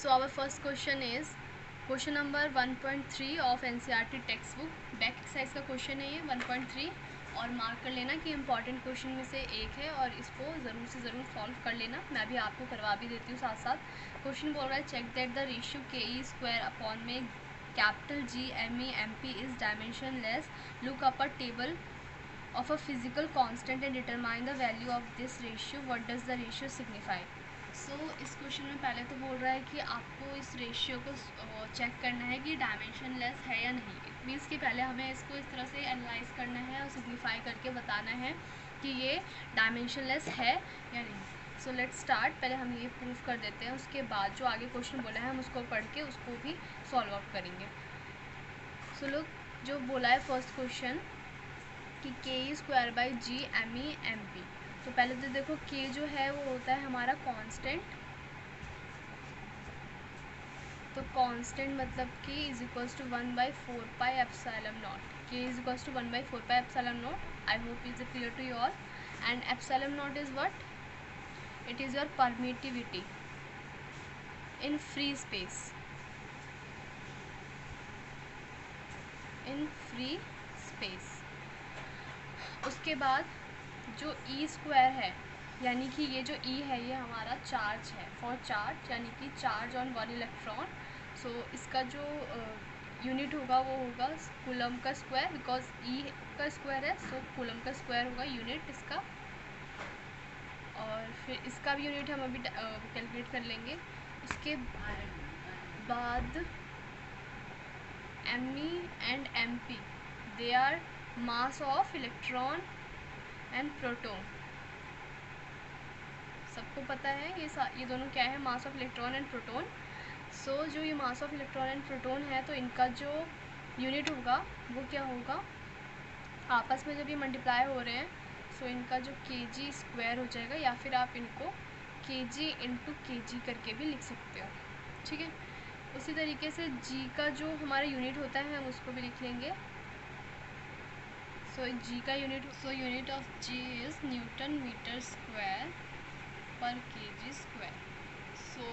So our first question is question number 1.3 of NCERT text book, back exercise का question है ये 1.3। और mark कर लेना कि इम्पॉर्टेंट क्वेश्चन में से एक है और इसको ज़रूर से ज़रूर सॉल्व कर लेना। मैं भी आपको करवा भी देती हूँ साथ साथ। क्वेश्चन बोल रहा है चेक दैट द रेशियो के ई स्क्वायर अपॉन में capital G M E M P is dimensionless. Look up a table of a physical constant and determine the value of this ratio. What does the ratio signify? So इस question में पहले तो बोल रहा है कि आपको इस रेशियो को चेक करना है कि डायमेंशन लेस है या नहीं। इट मीन्स कि पहले हमें इसको इस तरह से एनालाइज करना है और सिग्निफाई करके बताना है कि ये डायमेंशन लेस है या नहीं। So let's start. पहले हम ये प्रूफ कर देते हैं, उसके बाद जो आगे क्वेश्चन बोला है हम उसको पढ़ के उसको भी सॉल्व आउट करेंगे। सो लोग जो बोला है फर्स्ट क्वेश्चन कि K E square by G M E M P. तो पहले तो देखो के जो है वो होता है हमारा कांस्टेंट। तो कांस्टेंट मतलब कि is equals to 1/4 pi epsilon nought. K is equals to 1/4 pi epsilon nought. I hope is clear to you all. And epsilon nought is what? It is your permittivity in free space. In free space. उसके बाद जो E square है, यानी कि ये जो ई है ये हमारा चार्ज है, फॉर चार्ज यानी कि चार्ज ऑन वन इलेक्ट्रॉन। सो इसका जो यूनिट होगा वो होगा कूलम का स्क्वायर, बिकॉज ई का स्क्वायर है। सो कूलम का स्क्वायर होगा यूनिट इसका। और फिर इसका भी यूनिट हम अभी कैलकुलेट कर लेंगे। उसके बाद M E and M P, they are mass of electron and proton. सबको पता है ये दोनों क्या है, mass of electron and proton. So जो ये mass of electron and proton है तो इनका जो यूनिट होगा वो क्या होगा, आपस में जब ये मल्टीप्लाई हो रहे हैं सो इनका जो के जी स्क्वायर हो जाएगा, या फिर आप इनको के जी इंटू के जी करके भी लिख सकते हो। ठीक है। उसी तरीके से जी का जो हमारा यूनिट होता है हम उसको भी लिख लेंगे। सो जी का unit of G is newton metre square per K G square. So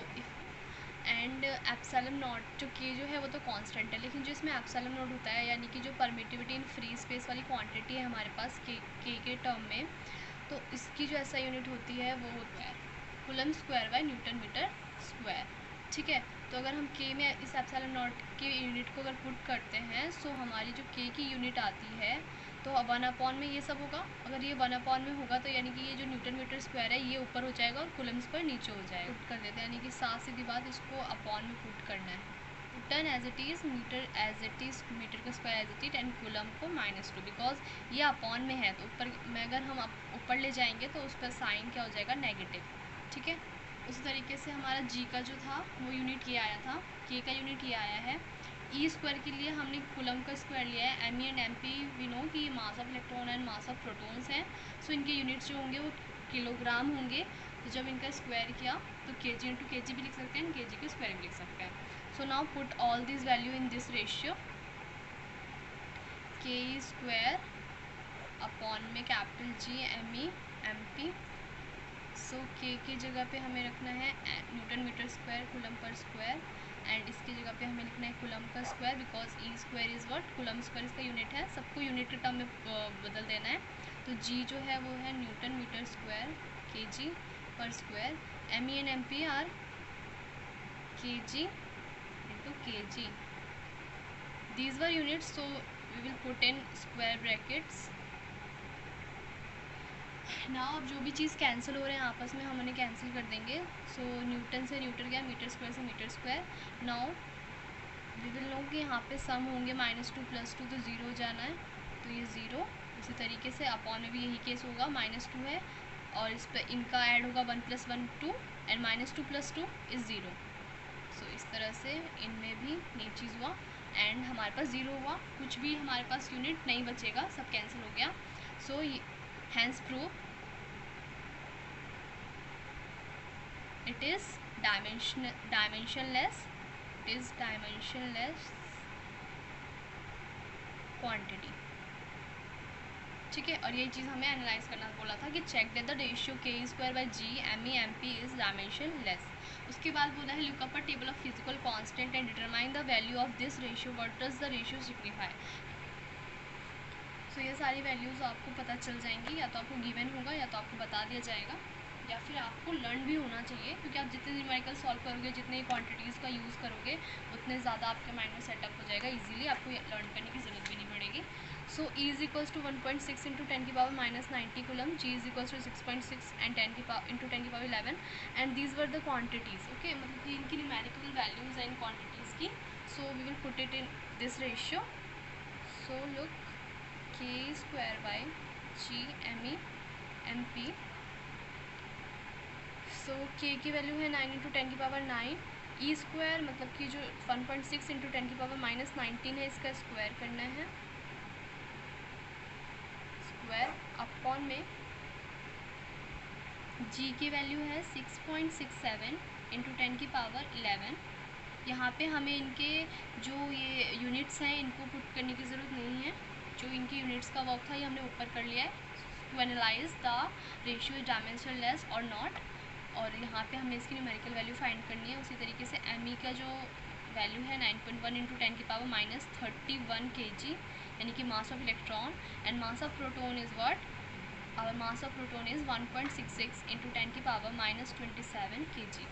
and epsilon nought जो के जो है वो तो कांस्टेंट है, लेकिन जो इसमें एप्सिलॉन नॉट होता है यानी कि जो परमिटिविटी इन फ्री स्पेस वाली क्वांटिटी है हमारे पास के टर्म में, तो इसकी जो ऐसा यूनिट होती है वो होता है coulomb square by newton metre square. ठीक है। तो अगर हम के में इस एप्सिलॉन नॉट के यूनिट को अगर पुट करते हैं सो हमारी जो के की यूनिट आती है तो 1/, में ये सब होगा। अगर ये 1/, में होगा तो यानी कि ये जो न्यूटन मीटर स्क्वायर है ये ऊपर हो जाएगा और कूलम स्क्वायर नीचे हो जाएगा। पुट कर देते हैं, यानी कि साफ सीधी बात इसको अपॉन में पुट करना है। Ton as it is, metre as it is, metre का square as it is, and coulomb को -2, बिकॉज ये अपॉन में है तो ऊपर में अगर हम ऊपर ले जाएंगे तो उस पर साइन क्या हो जाएगा, नेगेटिव। ठीक है। उसी तरीके से हमारा जी का जो था वो यूनिट ये आया था, के का यूनिट ये आया है। ई स्क्वायर के लिए हमने कूलम का स्क्वायर लिया है। M E and M P we know कि mass of electron and mass of protons हैं। सो इनके यूनिट्स जो होंगे वो किलोग्राम होंगे। तो जब इनका स्क्वायर किया तो के जी इंटू के जी भी लिख सकते हैं, के जी का स्क्वायर भी लिख सकते हैं। So now put all this value in this ratio. के ई स्क्वायर अपॉन में capital G M E M P. So K की जगह पे हमें रखना है newton metre square coulomb per square, and इसकी जगह पे हमें लिखना है कूलम का square, because E square is what, coulomb square इसका यूनिट है। सबको यूनिट के टर्म में बदल देना है। तो जी जो है वो है newton metre square K G per square. M E and M P are K G into K G. These were units, so we will put in square brackets. ना अब जो भी चीज़ कैंसिल हो रहे हैं आपस में हम उन्हें कैंसिल कर देंगे। सो न्यूटन से न्यूटन गया, मीटर स्क्वायर से metre square. Now we will know कि यहाँ पे सम होंगे -2 + 2 तो 0 हो जाना है, तो ये 0। उसी तरीके से अपॉन में भी यही केस होगा, -2 है और इस पर इनका ऐड होगा 1 + 1 2, एंड -2 + 2 इज़ 0। सो इस तरह से इनमें भी ये चीज़ हुआ एंड हमारे पास 0 हुआ, कुछ भी हमारे पास यूनिट नहीं बचेगा, सब कैंसिल हो गया। So hence prove it is dimensionless quantity। ठीक है। और यही चीज़ हमें एनालाइज करना बोला था कि check that the ratio K square by G M E M P is dimensionless. उसके बाद बोला है look up a table of physical constant and determine the value of this ratio, what does the ratio signify. So ये सारी values आपको पता चल जाएंगी, या तो आपको गिवन होगा या तो आपको बता दिया जाएगा, या फिर आपको लर्न भी होना चाहिए, क्योंकि आप जितने न्यूमेरिकल सॉल्व करोगे, जितने क्वांटिटीज़ का यूज़ करोगे, उतने ज़्यादा आपके माइंड में सेटअप हो जाएगा इजीली, आपको लर्न करने की ज़रूरत भी नहीं पड़ेगी। So E is equals to 1.6 into 10 की power -90 coulomb, G is equals to 6.6 and 10 की पावर इंटू 10 की power 11 and these were the quantities. Okay, मतलब कि इनकी न्यूमेरिकल वैल्यूज़ एंड क्वांटिटीज़ की। So we will put it in this ratio. So look K square by G M E M P। So K की value है 9 into 10 की power 9, E square मतलब कि जो 1.6 इंटू 10 की पावर -19 है, इसका स्क्वायर करना है, स्क्वायर अपॉन में G की वैल्यू है 6.67 इंटू 10 की पावर 11। यहाँ पे हमें इनके जो ये यूनिट्स हैं इनको पुट करने की ज़रूरत नहीं है, जो इनकी यूनिट्स का वर्क था ये हमने ऊपर कर लिया है। To analyse the ratio is dimensionless और नॉट, और यहाँ पे हमें इसकी न्यूमेरिकल वैल्यू फाइंड करनी है। उसी तरीके से ME का जो वैल्यू है 9.1 इंटू 10 की पावर -31 kg, यानी कि mass of electron, and mass of proton is what, our mass of proton is 1.66 into 10 की power -27 kg.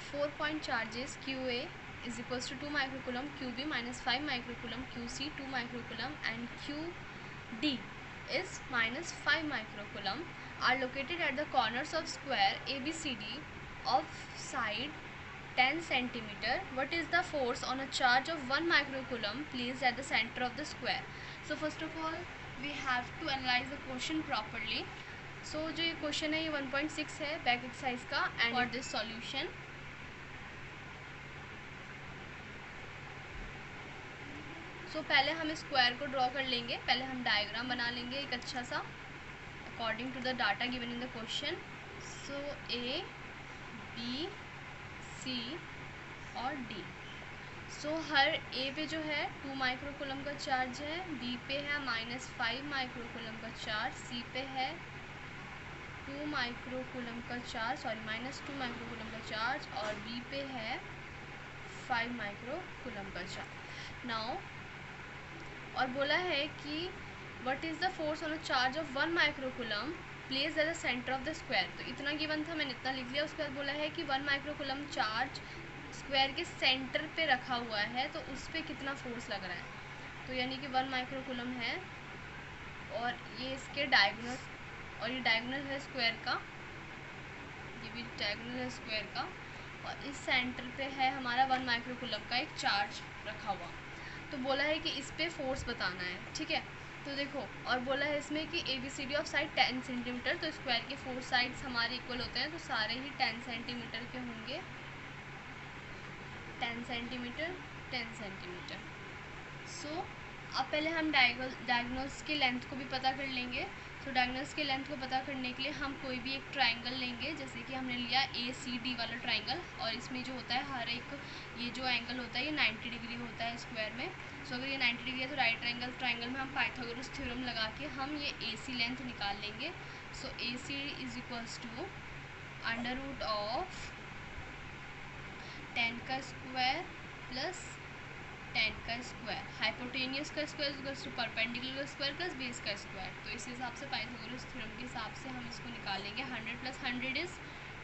4 point charges QA is equals to 2 microcoulomb, QB -5 microcoulomb, QC 2 microcoulomb and QD is -5 microcoulomb are located at the corners of square ABCD of side 10 centimeter. What is the force on a charge of 1 microcoulomb placed at the center of the square? So first of all we have to analyze the question properly. So जो ये question है ये 1.6 है back exercise का, and for this solution so पहले हम square को draw कर लेंगे, पहले हम डायग्राम बना लेंगे एक अच्छा सा according to the data given in the question. So A B C और D। सो हर A पे जो है 2 माइक्रोकूलम का चार्ज है, B पे है -5 माइक्रोकूलम का चार्ज, C पे है 2 माइक्रोकूलम का चार्ज, सॉरी -2 माइक्रोकूलम का चार्ज, और B पे है 5 माइक्रोकूलम का चार्ज। नाउ और बोला है कि what is the force on a charge of 1 microcoulomb place at the centre of the square. तो इतना गिवन था, मैंने इतना लिख लिया। उसके बाद बोला है कि 1 माइक्रोकूलम चार्ज स्क्वायर के सेंटर पे रखा हुआ है, तो उस पर कितना फोर्स लग रहा है। तो यानी कि 1 माइक्रोकूलम है और ये इसके डायगोनल, और ये डायगोनल है स्क्वायर का, ये भी डायगोनल है स्क्वायर का, और इस सेंटर पे है हमारा 1 माइक्रोकूलम का एक चार्ज रखा हुआ। तो बोला है कि इस पे फोर्स बताना है, ठीक है। तो देखो, और बोला है इसमें कि ABCD ऑफ साइड 10 सेंटीमीटर, तो स्क्वायर के 4 साइड्स हमारे इक्वल होते हैं, तो सारे ही 10 सेंटीमीटर के होंगे, 10 सेंटीमीटर 10 सेंटीमीटर। सो अब पहले हम डायगोनल्स के लेंथ को भी पता कर लेंगे। तो डायगोनल्स के लेंथ को पता करने के लिए हम कोई भी एक ट्राइंगल लेंगे, जैसे कि हमने लिया ACD वाला ट्राइंगल, और इसमें जो होता है हर एक ये जो एंगल होता है ये 90 डिग्री होता है स्क्वायर में। सो अगर ये 90 डिग्री है तो राइट ट्राइंगल में हम पाइथागोरस थ्योरम लगा के हम ये AC लेंथ निकाल लेंगे। So AC is equals to under root of 10 का स्क्वायर प्लस 10 का स्क्वायर, हाइपोटेनियस का स्क्वायर इक्वल्स टू परपेंडिकुलर का स्क्वायर प्लस बेस का स्क्वायर। तो इस हिसाब से पाइथागोरस थ्योरम के हिसाब से हम इसको निकालेंगे। 100 plus 100 is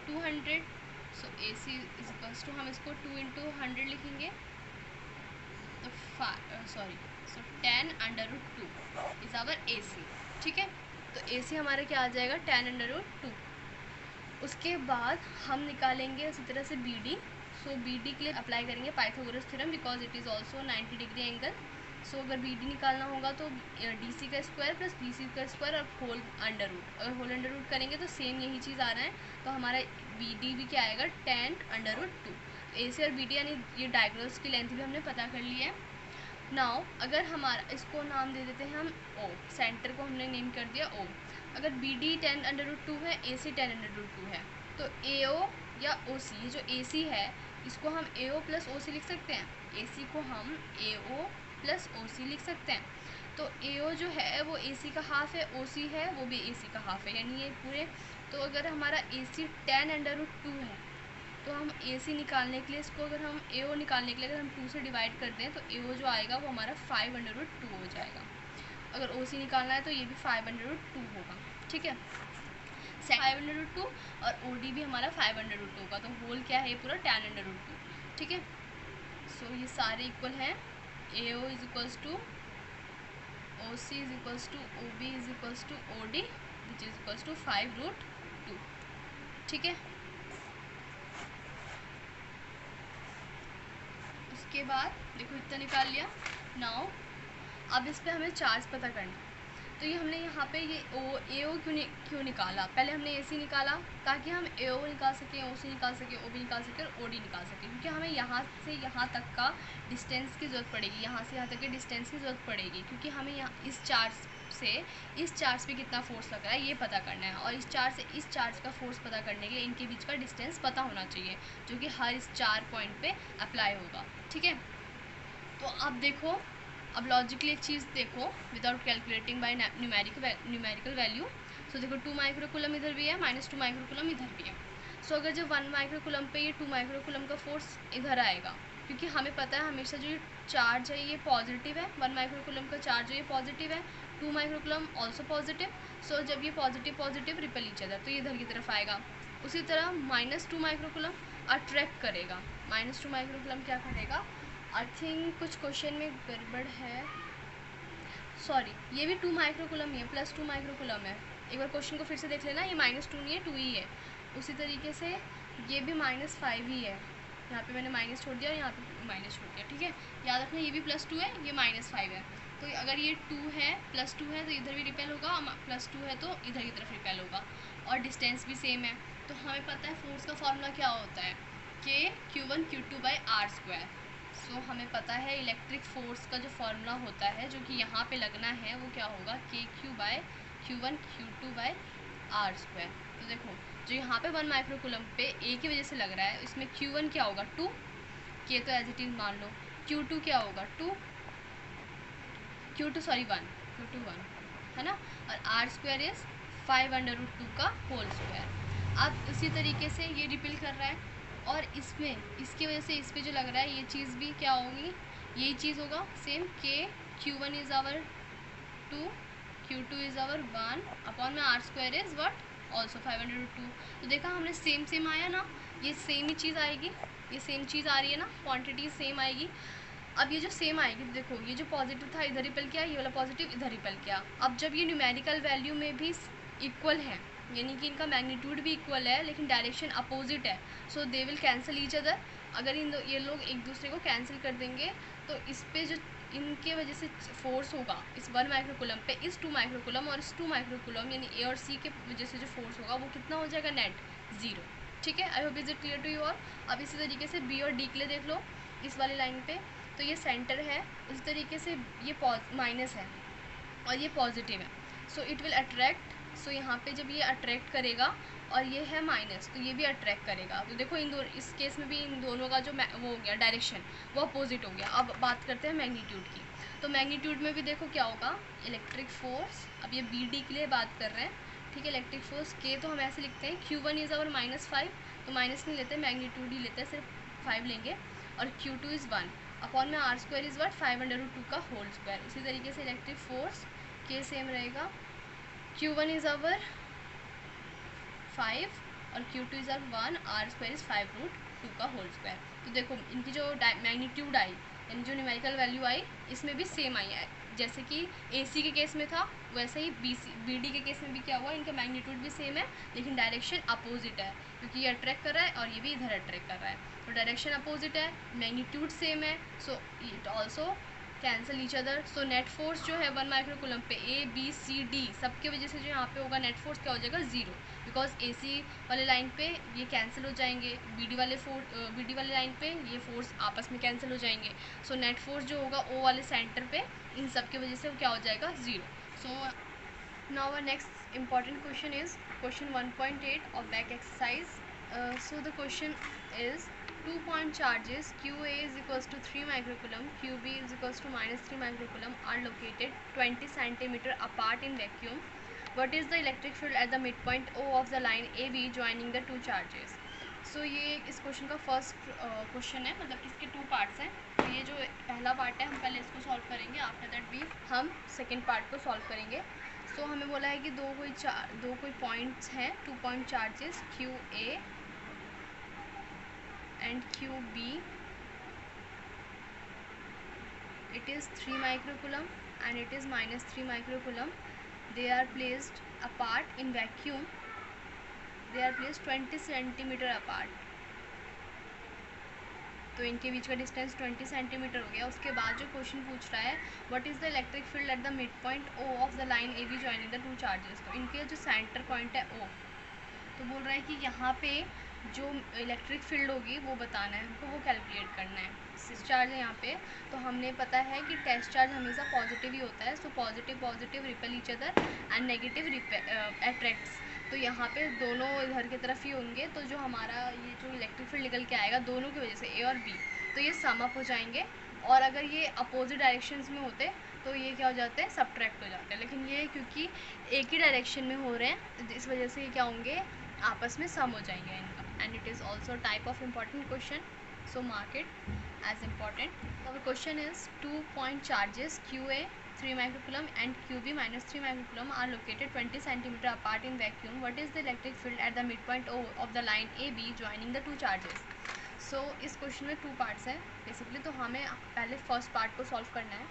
200। So AC is equals to, हम इसको 2 इंटू 100 लिखेंगे, तो so 10 under root 2 is our AC, ठीक है। तो AC हमारा क्या आ जाएगा, 10 अंडर रूट 2। उसके बाद हम निकालेंगे उसी तरह से BD। सो BD के लिए अप्लाई करेंगे Pythagoras theorem, because it is also 90 degree angle. So अगर BD निकालना होगा तो DC का स्क्वायर प्लस BC का स्क्वायर और होल अंडर रूट, अगर होल अंडर रूट करेंगे तो सेम यही चीज़ आ रहा है, तो हमारा BD भी क्या आएगा, 10 अंडर रूट 2। AC और BD यानी ये डायगोनल्स की लेंथ भी हमने पता कर ली है। नाउ अगर हमारा इसको नाम दे देते हैं हम O, सेंटर को हमने नेम कर दिया O। अगर BD 10 अंडर रूट 2 है, AC 10 अंडर रूट 2 है, तो AO या OC, ये जो AC है इसको हम AO प्लस OC लिख सकते हैं, AC को हम AO प्लस OC लिख सकते हैं। तो AO जो है वो AC का हाफ है, OC है वो भी AC का हाफ है, यानी ये पूरे। तो अगर हमारा AC 10 अंडर रूट 2 है, तो हम ए सी निकालने के लिए इसको, अगर हम ए ओ निकालने के लिए अगर हम 2 से डिवाइड कर दें तो ए ओ जो आएगा वो हमारा 5/2 हो जाएगा। अगर ओ सी निकालना है तो ये भी 5/2 होगा, ठीक है। 5/2 और ओ डी भी हमारा 5/2 होगा, तो होल क्या है पूरा 10/2, ठीक है। सो ये सारे इक्वल हैं। A O is equals to O C is equals to O B is equals to O D which is equals to 5/2, ठीक है। उसके बाद देखो इतना निकाल लिया। नाउ अब इस पर हमें चार्ज पता करना है। तो ये हमने यहाँ पे ये ए ओ क्यों निकाला, पहले हमने ए सी निकाला ताकि हम ए ओ निकाल सकें, ओ सी निकाल सकें, ओ बी निकाल सकें और ओ डी निकाल सकें, क्योंकि हमें यहाँ से यहाँ तक का डिस्टेंस की ज़रूरत पड़ेगी, यहाँ से यहाँ तक के डिस्टेंस की ज़रूरत पड़ेगी, क्योंकि हमें यहाँ इस चार्ज से इस चार्ज पे कितना फोर्स लग रहा है ये पता करना है, और इस चार्ज से इस चार्ज का फोर्स पता करने के लिए इनके बीच का डिस्टेंस पता होना चाहिए, जो कि हर इस 4 पॉइंट पे अप्लाई होगा, ठीक है। तो अब देखो, अब लॉजिकली एक चीज़ देखो, without calculating by numerical value. So देखो 2 माइक्रोकूलम इधर भी है, -2 माइक्रोकूलम इधर भी है। सो अगर जब 1 माइक्रोकूलम पे ये 2 माइक्रोकूलम का फोर्स इधर आएगा, क्योंकि हमें पता है हमेशा जो ये चार्ज है ये पॉजिटिव है, 1 माइक्रोकूलम का चार्ज है ये पॉजिटिव है, 2 माइक्रोकूलम ऑल्सो पॉजिटिव। सो जब ये पॉजिटिव रिपेल ईच अदर, तो ये इधर की तरफ आएगा। उसी तरह -2 माइक्रोकूलम अट्रैक्ट करेगा। -2 माइक्रोकूलम क्या करेगा, आई थिंक कुछ क्वेश्चन में गड़बड़ है, सॉरी, ये भी 2 माइक्रोकूलम ही है, +2 माइक्रोकूलम है। एक बार क्वेश्चन को फिर से देख लेना, ये -2 नहीं है, 2 ही है। उसी तरीके से ये भी -5 ही है, यहाँ पे मैंने माइनस छोड़ दिया और यहाँ पे माइनस छोड़ दिया, ठीक है। याद रखना ये भी +2 है, ये -5 है। तो अगर ये 2 है, +2 है तो इधर भी रिपेल होगा, +2 है तो इधर की तरफ रिपेल होगा, और डिस्टेंस भी सेम है। तो हमें पता है फोर्स का फॉर्मूला क्या होता है, K(Q1Q2/r²। सो हमें पता है इलेक्ट्रिक फोर्स का जो फॉर्मूला होता है जो कि यहाँ पे लगना है वो क्या होगा, KQ/Q1Q2/r²। तो देखो जो यहाँ पे 1 माइक्रोकूलम पे ए की वजह से लग रहा है, इसमें Q1 क्या होगा 2, K तो एज इट इज मान लो, Q2 क्या होगा 2, Q2 सॉरी 1, Q2 1 है ना, और r² इज 5/2 का होल स्क्वायर। अब इसी तरीके से ये रिपील कर रहा है, और इसमें इसकी वजह से इस पर जो लग रहा है ये चीज़ भी क्या होगी, यही चीज़ होगा same, Q1 is our 2, Q2 is our 1 upon में r² इज़ व्हाट ऑल्सो 5/2। तो देखा हमने सेम आया ना, ये सेम ही चीज़ आएगी, ये सेम चीज़ आ रही है ना, क्वांटिटी सेम आएगी। अब ये जो सेम आएगी, देखो ये जो पॉजिटिव था इधर रिपेल किया, ये वाला पॉजिटिव इधर रिपेल किया। अब जब ये न्यूमेरिकल वैल्यू में भी इक्वल है, यानी कि इनका मैग्नीट्यूड भी इक्वल है लेकिन डायरेक्शन अपोजिट है, so they will cancel each other. अगर ये लोग एक दूसरे को कैंसिल कर देंगे तो इस पे जो इनके वजह से फोर्स होगा इस 1 माइक्रोकूलम पे, इस 2 माइक्रोकूलम और इस 2 माइक्रोकूलम यानी ए और सी के वजह से जो फोर्स होगा वो कितना हो जाएगा, नेट 0, ठीक है। I hope is it clear to you all. अब इसी तरीके से बी और डी के लिए देख लो, इस वाली लाइन पे तो ये सेंटर है, उसी तरीके से ये माइनस है और ये पॉजिटिव है, सो इट विल अट्रैक्ट। सो यहाँ पे जब ये अट्रैक्ट करेगा और ये है माइनस तो ये भी अट्रैक्ट करेगा। तो देखो इन इस केस में भी इन दोनों का जो वो हो गया डायरेक्शन वो अपोजिट हो गया। अब बात करते हैं मैग्नीट्यूड की, तो मैग्नीट्यूड में भी देखो क्या होगा, इलेक्ट्रिक फोर्स, अब ये बी डी के लिए बात कर रहे हैं, ठीक है। इलेक्ट्रिक फोर्स के तो हम ऐसे लिखते हैं Q1 इज़ आवर -5, तो माइनस नहीं लेते, मैग्नीट्यूड ही लेते हैं, सिर्फ 5 लेंगे, और Q2 इज़ 1 अपॉन में r² इज़ व्हाट 5/2 का होल स्क्वायर। इसी तरीके से इलेक्ट्रिक फोर्स के सेम रहेगा, Q1 इज़ आवर 5 और Q2 is our 1, r² is 5/2 का होल स्क्वायर। तो देखो इनकी जो मैग्नीट्यूड आई यानी जो न्यूमेरिकल वैल्यू आई इसमें भी सेम आई है, जैसे कि AC के केस में था वैसे ही BD के केस में भी क्या हुआ, इनका मैग्नीट्यूड भी सेम है लेकिन डायरेक्शन अपोजिट है, क्योंकि ये अट्रैक्ट कर रहा है और ये भी इधर अट्रैक्ट कर रहा है, तो डायरेक्शन अपोजिट है, मैग्नीट्यूड सेम है, so it also cancel each other. So net force जो है 1 माइक्रोकूलम पे A B C D सबके वजह से जो यहाँ पे होगा नेट फोर्स क्या हो जाएगा 0, बिकॉज AC वाले लाइन पे ये कैंसिल हो जाएंगे, BD वाले लाइन पे ये फोर्स आपस में कैंसिल हो जाएंगे। सो नेट फोर्स जो होगा O वाले सेंटर पे इन सब की वजह से क्या हो जाएगा 0। So now our next important question is question 1.8 of back exercise. So the question is 2-point charges QA is equals to 3 microcoulomb, QB is equals to -3 microcoulomb are located 20 centimeter apart in vacuum. What is the electric field at the midpoint O of the line AB joining the two charges? सो ये इस question का first question है, मतलब इसके 2 parts हैं। तो ये जो पहला पार्ट है हम पहले इसको सॉल्व करेंगे, आफ्टर दैट भी हम सेकेंड पार्ट को सॉल्व करेंगे। सो हमें बोला है कि दो कोई पॉइंट्स हैं, 2 point charges Q A and Q B. It is 3 microcoulomb and it is minus 3 microcoulomb. They are placed apart in vacuum. They are placed 20 centimetre apart. तो इनके बीच का डिस्टेंस 20 सेंटीमीटर हो गया। उसके बाद जो क्वेश्चन पूछ रहा है, what is the electric field at the mid point O of the line A B joining the 2 charges. तो इनके जो सेंटर पॉइंट है ओ, तो बोल रहा है कि यहाँ पे जो इलेक्ट्रिक फील्ड होगी वो बताना है हमको, वो कैलकुलेट करना है। चार्ज है यहाँ पे, तो हमने पता है कि टेस्ट चार्ज हमेशा पॉजिटिव ही होता है। So positive repel each other and negative attracts. तो यहाँ पे दोनों इधर की तरफ ही होंगे, तो जो हमारा ये जो इलेक्ट्रिक फील्ड निकल के आएगा दोनों की वजह से, ए और बी, तो ये सम अप हो जाएंगे। और अगर ये अपोजिट डायरेक्शंस में होते तो ये क्या हो जाते हैं, सब्ट्रैक्ट हो जाते हैं। लेकिन ये क्योंकि एक ही डायरेक्शन में हो रहे हैं, इस वजह से ये क्या होंगे, आपस में सम हो जाएंगे इनका। And it is also type of important question, so mark it as important. Our question is 2 point charges QA 3 microcoulomb and QB minus 3 microcoulomb are located 20 centimeter apart in vacuum. What is the electric field at the midpoint O of the line AB joining the two charges? So इस question में 2 parts हैं basically, तो हमें पहले first part को solve करना है।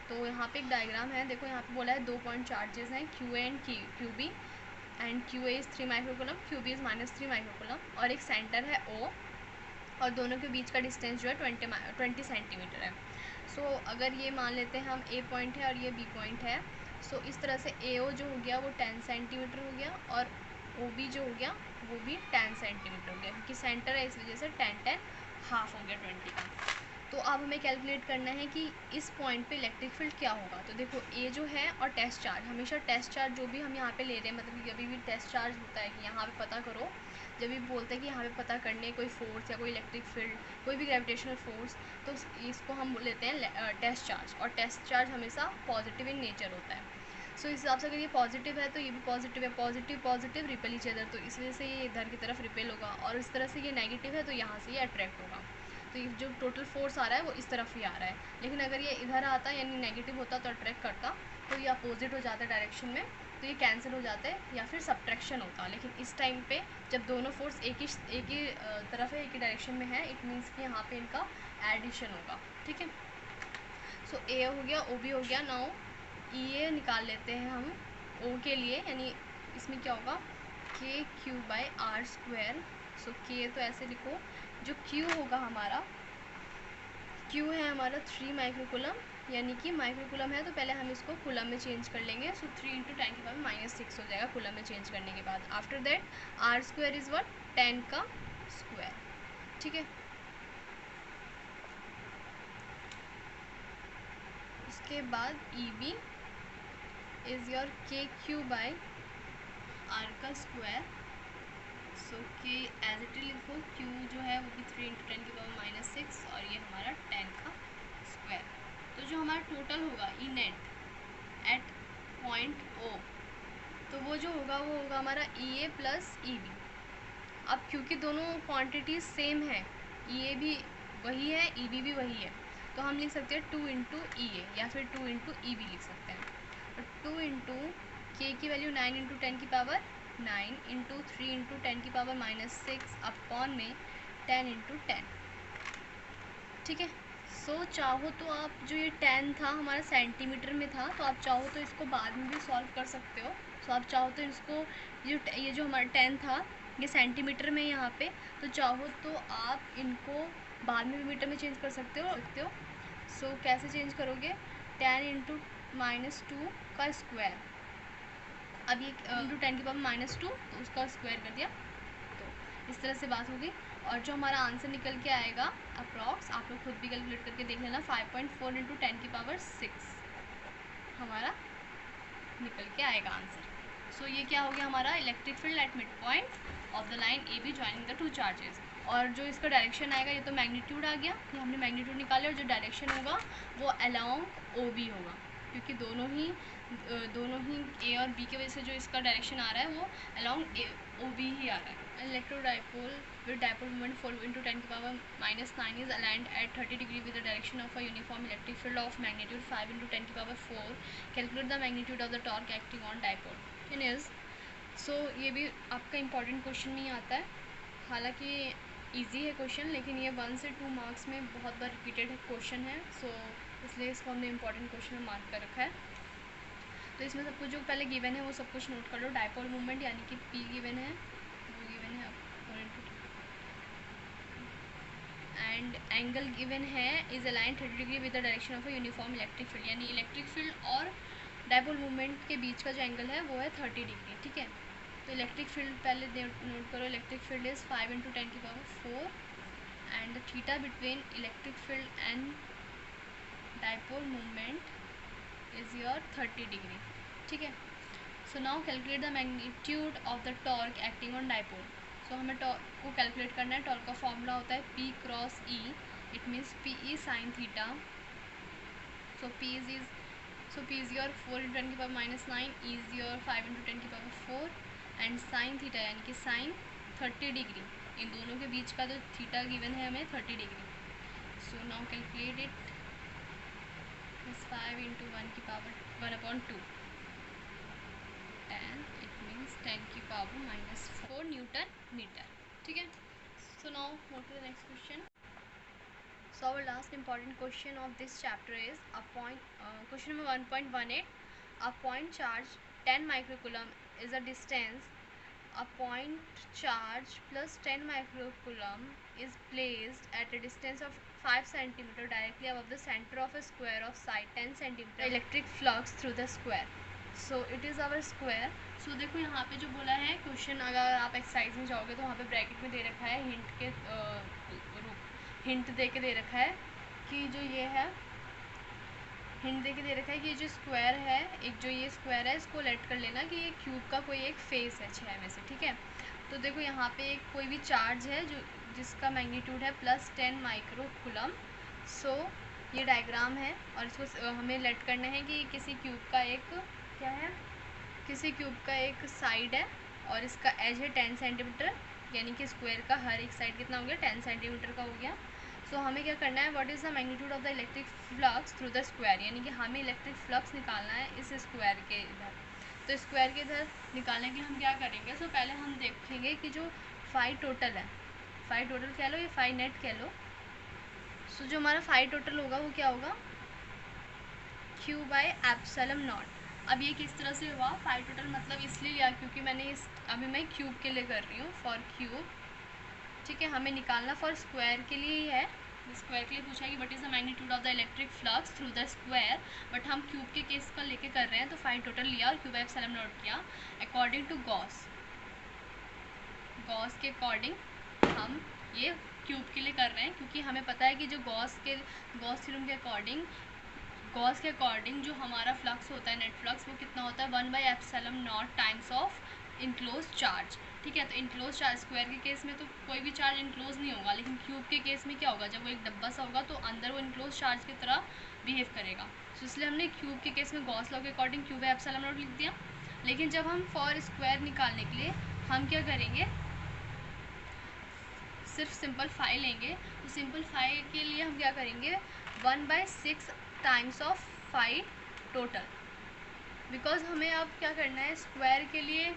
तो यहाँ पे एक डायग्राम है, देखो यहाँ पे बोला है 2 पॉइंट चार्जेस हैं QA and QB and QA is 3 माइक्रोकोलम, QB is minus 3 माइक्रोकोलम, और एक सेंटर है O, और दोनों के बीच का डिस्टेंस जो है 20 सेंटीमीटर है। सो अगर ये मान लेते हैं हम ए पॉइंट है और ये बी पॉइंट है, सो इस तरह से ए ओ जो हो गया वो 10 सेंटीमीटर हो गया, और ओ बी जो हो गया वो भी 10 सेंटीमीटर हो गया, क्योंकि सेंटर है इस वजह से 10 हाफ हो गया 20 का। तो अब हमें कैलकुलेट करना है कि इस पॉइंट पे इलेक्ट्रिक फील्ड क्या होगा। तो देखो ए जो है और टेस्ट चार्ज, हमेशा टेस्ट चार्ज जो भी हम यहाँ पे ले रहे हैं, मतलब कि अभी भी टेस्ट चार्ज होता है कि यहाँ पे पता करो, जब भी बोलते हैं कि यहाँ पे पता करने कोई फोर्स या कोई इलेक्ट्रिक फील्ड, कोई भी ग्रेविटेशनल फोर्स, तो इसको हम लेते हैं टेस्ट चार्ज, और टेस्ट चार्ज हमेशा पॉजिटिव इन नेचर होता है। सो इस हिसाब से अगर ये पॉजिटिव है तो ये भी पॉजिटिव है, पॉजिटिव रिपेल ईच अदर, तो इस वजह से ये इधर की तरफ रिपेल होगा, और इस तरह से ये नेगेटिव है तो यहाँ से ये अट्रैक्ट होगा। तो ये जो टोटल फोर्स आ रहा है वो इस तरफ ही आ रहा है। लेकिन अगर ये इधर आता यानी नेगेटिव होता तो अट्रैक्ट करता, तो ये अपोजिट हो जाता है डायरेक्शन में, तो ये कैंसिल हो जाता है या फिर सब्ट्रैक्शन होता। लेकिन इस टाइम पे जब दोनों फोर्स एक ही तरफ है, एक ही डायरेक्शन में है, इट मीन्स कि यहाँ पे इनका एडिशन होगा। ठीक है, सो ए हो गया, ओ बी हो गया। नाउ ई ए निकाल लेते हैं हम ओ के लिए, यानी इसमें क्या होगा, के Q by are square. So के तो ऐसे लिखो, जो क्यू होगा हमारा, क्यू है हमारा 3 माइक्रोकुलम, यानी कि माइक्रोकुलम है तो पहले हम इसको कुलम में चेंज कर लेंगे। सो 3 इंटू 10 की पावर -6 हो जाएगा कुलम में चेंज करने के बाद। After that R square is what, 10 का स्क्वायर। ठीक है, उसके बाद E B is your K Q by R का square. So K as it लिखो, क्यू जो है वो भी 3 इंटू 10 की पावर -6, और ये हमारा 10 का स्क्वायर। तो जो हमारा टोटल होगा ई नेट एट पॉइंट ओ, तो वो जो होगा वो होगा हमारा ई ए प्लस ई बी। अब क्योंकि दोनों क्वांटिटीज सेम है, ई ए भी वही है, ई बी भी वही है, तो हम लिख सकते हैं 2 इंटू ई ए या फिर 2 इंटू ई बी लिख सकते हैं। तो 2 इंटू के की वैल्यू 9 इंटू 10 की पावर 9 इंटू 3 इंटू 10 की पावर -6 अपॉन में 10 इंटू 10। ठीक है, सो चाहो तो आप जो ये 10 था हमारा सेंटीमीटर में था, तो आप चाहो तो इसको बाद में भी सॉल्व कर सकते हो। सो आप चाहो तो इसको ये जो हमारा 10 था ये सेंटीमीटर में यहाँ पे, तो चाहो तो आप इनको बाद में भी मीटर में चेंज कर सकते हो। सो कैसे चेंज करोगे, 10 इंटू -2 का स्क्वायर, अब ये इंटू 10 की पावर -2 तो उसका स्क्वायर कर दिया, तो इस तरह से बात होगी। और जो हमारा आंसर निकल के आएगा अप्रॉक्स, आप लोग खुद भी कैलकुलेट करके देख लेना, 5.4 इंटू 10 की पावर 6 हमारा निकल के आएगा आंसर। सो ये क्या हो गया हमारा, electric field at mid point of the line A B joining the 2 charges. और जो इसका डायरेक्शन आएगा, ये तो मैग्नीट्यूड आ गया, ये हमने मैग्नीट्यूड निकाले, और जो डायरेक्शन होगा वो अलोंग ओ बी होगा, क्योंकि दोनों ही ए और बी की वजह से जो इसका डायरेक्शन आ रहा है वो अलोंग ओ बी ही आ रहा है। electrodipole with dipole moment 4 into 10 to the power minus 9 is aligned at 30 degree with the direction of a uniform electric field of magnitude 5 into 10 to the power 4. Calculate the magnitude of the torque acting on dipole. In is so ये भी आपका important question में ही आता है. हालांकि easy है question, लेकिन ये 1 से 2 मार्क्स में बहुत बार रिपीटेड क्वेश्चन है. सो इसलिए इसको हमने इम्पॉर्टेंट क्वेश्चन में मार्क कर रखा है. तो इसमें सब कुछ जो पहले गिवन है वो सब कुछ नोट कर लो. डाइपोल मूवमेंट यानी कि पी गिवन है, वो गिवन है एंड एंगल गिवन है is align 30 degree with the direction of a uniform electric field. यानी इलेक्ट्रिक फील्ड और डाइपोल मूवमेंट के बीच का जो एंगल है वो है 30 डिग्री. ठीक है, तो इलेक्ट्रिक फील्ड पहले नोट करो. इलेक्ट्रिक फील्ड इज़ 5 into 10 की power 4 and the theta between electric field and dipole movement is your 30 degree. ठीक है, so now calculate the magnitude of the torque acting on dipole. सो हमें torque को calculate करना है. Torque का formula होता है P cross E. It means PE sine theta. So P is your 4 into 10 की power minus 9, E is your 5 into 10 की पावर 4 एंड साइन थीटा यानी कि साइन 30 डिग्री. इन दोनों के बीच का जो थीटा गिवन है हमें 30 degree. So now calculate it. 5 into 1 की पावर 1/2 10. इट मीन्स 10 की पावर माइनस 4 न्यूटन मीटर. ठीक है, so now move to the next question. So our last important question of this chapter is question number 1.18. A point charge 10 microcoulomb is a distance. A point charge plus 10 microcoulomb is placed at a distance of 5 cm directly above the center of a square of side 10 cm. Electric flux through the square. So it is our square. So देखो यहाँ पे जो बोला है question, अगर आप exercise में जाओगे तो वहाँ पे ब्रैकेट में दे रखा है हिंट दे के दे रखा है कि जो ये है हिंट दे के दे रखा है कि जो स्क्वायर है, एक जो ये स्क्वायर है इसको लेट कर लेना कि ये क्यूब का कोई एक फेस है 6 में से. ठीक है, तो देखो यहाँ पे एक कोई भी चार्ज है जो जिसका मैग्नीट्यूड है प्लस 10 माइक्रोकूलम. सो ये डायग्राम है और इसको हमें लेट करना है कि किसी क्यूब का एक क्या है, किसी क्यूब का एक साइड है और इसका एज है 10 सेंटीमीटर. यानी कि स्क्वायर का हर एक साइड कितना हो गया, 10 सेंटीमीटर का हो गया. सो हमें क्या करना है, what is the magnitude of the electric flux through the square. यानी कि हमें इलेक्ट्रिक फ्लक्स निकालना है इस स्क्वायर के इधर. तो स्क्वायर के इधर निकालने के लिए हम क्या करेंगे, सो पहले हम देखेंगे कि जो फाई टोटल है, फाई टोटल कह लो या फाई नेट कह लो. सो जो हमारा फाई टोटल होगा वो क्या होगा, Q बाय एप्सिलॉन नॉट. अब ये किस तरह से हुआ फाई टोटल, मतलब इसलिए लिया क्योंकि मैंने अभी मैं क्यूब के लिए कर रही हूँ, फॉर क्यूब. ठीक है, हमें निकालना फॉर स्क्वायर के लिए ही है. स्क्वायर के लिए पूछा है कि what is the magnitude of the electric flux through the square. But हम क्यूब के केस का लेके कर रहे हैं तो फाई टोटल लिया और क्यूब बाय एप्सिलॉन नॉट किया. अकॉर्डिंग टू गॉस के अकॉर्डिंग हम ये क्यूब के लिए कर रहे हैं क्योंकि हमें पता है कि जो गॉस थ्योरम के अकॉर्डिंग जो हमारा फ्लक्स होता है, नेट फ्लक्स, वो कितना होता है 1 bye epsilon not times of enclose charge. ठीक है, तो इनक्लोज चार्ज स्क्वायर के केस में तो कोई भी चार्ज इनक्लोज नहीं होगा, लेकिन क्यूब के केस में क्या होगा, जब वो एक डब्बा सा होगा तो अंदर वो इनक्लोज चार्ज की तरह बिहेव करेगा. तो इसलिए हमने क्यूब के केस में गॉस लॉ के according cube by epsilon not लिख दिया. लेकिन जब हम फॉर स्क्वायर निकालने के लिए हम क्या करेंगे, सिर्फ सिंपल फाई लेंगे. तो सिंपल फाई के लिए हम क्या करेंगे, 1/6 times of phi total. Because हमें अब क्या करना है, स्क्वायर के लिए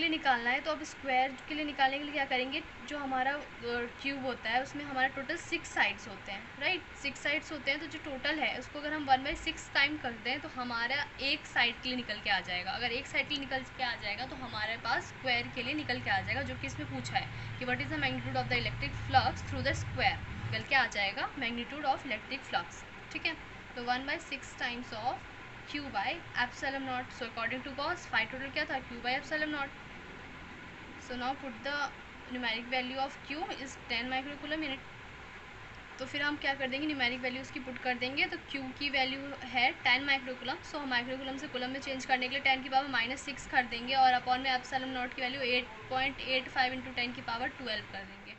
निकालना है. तो अब स्क्वायर के लिए निकालने के लिए क्या करेंगे, जो हमारा क्यूब होता है उसमें हमारा टोटल 6 साइड्स होते हैं, राइट. 6 साइड्स होते हैं, तो जो टोटल है उसको अगर हम 1/6 टाइम कर दें तो हमारा एक साइड के लिए निकल के आ जाएगा. अगर एक साइड के लिए निकल के आ जाएगा तो हमारे पास स्क्वायर के लिए निकल के आ जाएगा, जो कि इसमें पूछा है कि what is the magnitude of the electric flux through the square. निकल के आ जाएगा मैग्नीट्यूड ऑफ इलेक्ट्रिक फ्लक्स. ठीक है, तो 1/6 times of Q by epsilon naught. So according to Gauss phi total क्या था, Q by epsilon naught. So now put the numeric value of Q is 10 microcoulomb unit. तो फिर हम क्या कर देंगे, न्यूमेरिक वैल्यू उसकी पुट कर देंगे. तो Q की वैल्यू है 10 माइक्रोकूलम. सो हम माइक्रोकूलम से कूलम में चेंज करने के लिए 10 की पावर -6 कर देंगे और अपॉन में एप्सिलॉन नॉट की वैल्यू 8.85 × 10 की पावर 12 कर देंगे.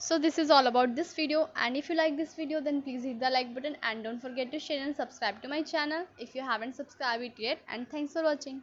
So this is all about this video, and if you like this video then please hit the like button and don't forget to share and subscribe to my channel if you haven't subscribed it yet. And thanks for watching.